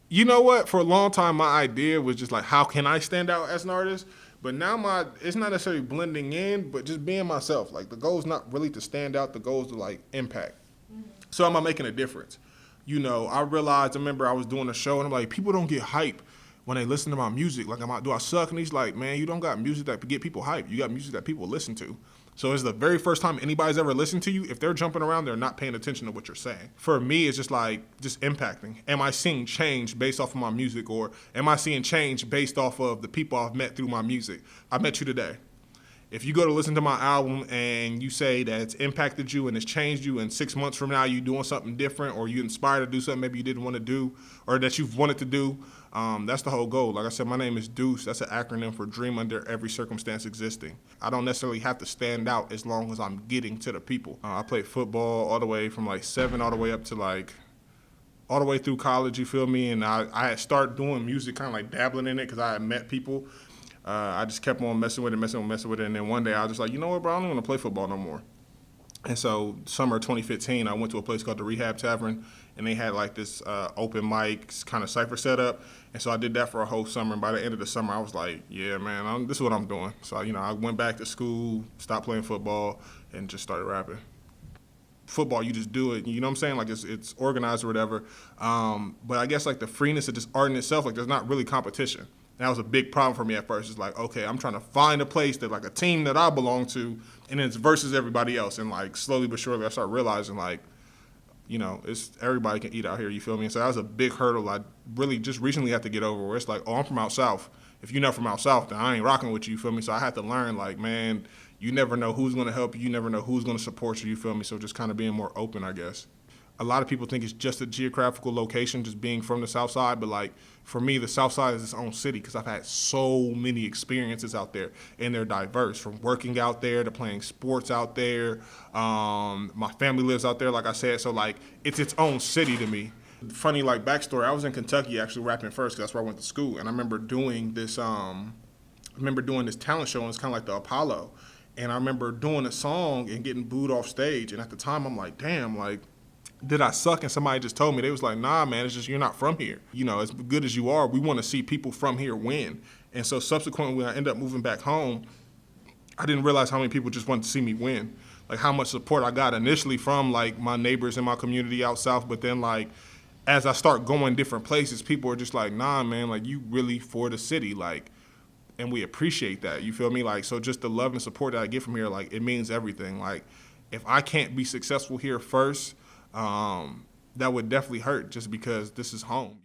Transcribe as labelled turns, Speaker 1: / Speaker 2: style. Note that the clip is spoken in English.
Speaker 1: You know what? For a long time, my idea was just like, how can I stand out as an artist? But now it's not necessarily blending in, but just being myself. Like the goal is not really to stand out. The goal is to like impact. So am I making a difference? I realized. I remember I was doing a show, and I'm like, people don't get hype when they listen to my music. Like, do I suck? And he's like, man, you don't got music that get people hype. You got music that people listen to. So it's the very first time anybody's ever listened to you. If they're jumping around, they're not paying attention to what you're saying. For me, it's just like just impacting. Am I seeing change based off of my music, or am I seeing change based off of the people I've met through my music? I met you today. If you go to listen to my album and you say that it's impacted you and it's changed you, and 6 months from now you doing something different, or you inspired to do something maybe you didn't want to do or that you've wanted to do, that's the whole goal. Like I said, my name is Deuce. That's an acronym for Dream Under Every Circumstance Existing. I don't necessarily have to stand out as long as I'm getting to the people. I played football all the way from like 7 all the way up to like all the way through college, you feel me? And I had started doing music, kind of like dabbling in it because I had met people. I just kept on messing with it. And then one day I was just like, you know what, bro, I don't want to play football no more. And so summer 2015, I went to a place called the Rehab Tavern, and they had like this open mic kind of cypher setup. And so I did that for a whole summer. And by the end of the summer, I was like, yeah, man, this is what I'm doing. So, I went back to school, stopped playing football, and just started rapping. Football, you just do it. You know what I'm saying? Like it's organized or whatever. But I guess like the freeness of just art in itself, like there's not really competition. That was a big problem for me at first. It's like, okay, I'm trying to find a place that like a team that I belong to, and it's versus everybody else. And like slowly but surely, I start realizing like, it's everybody can eat out here. You feel me? And so that was a big hurdle I really just recently had to get over. Where it's like, oh, I'm from out south. If you're not from out south, then I ain't rocking with you. You feel me? So I had to learn like, man, you never know who's gonna help you. You never know who's gonna support you. You feel me? So just kind of being more open, I guess. A lot of people think it's just a geographical location, just being from the South Side, but like for me, the South Side is its own city because I've had so many experiences out there, and they're diverse. From working out there to playing sports out there, my family lives out there, like I said. So like it's its own city to me. Funny like backstory, I was in Kentucky actually rapping first because that's where I went to school, and I remember doing this. Talent show, and it's kind of like the Apollo, and I remember doing a song and getting booed off stage, and at the time I'm like, damn, like did I suck? And somebody just told me, they was like, nah, man, it's just you're not from here. As good as you are, we want to see people from here win. And so subsequently, when I ended up moving back home, I didn't realize how many people just wanted to see me win. Like how much support I got initially from like my neighbors in my community out south, but then like as I start going different places, people are just like, nah, man, like you really for the city, like, and we appreciate that. You feel me? Like, so just the love and support that I get from here, like it means everything. Like if I can't be successful here first, that would definitely hurt just because this is home.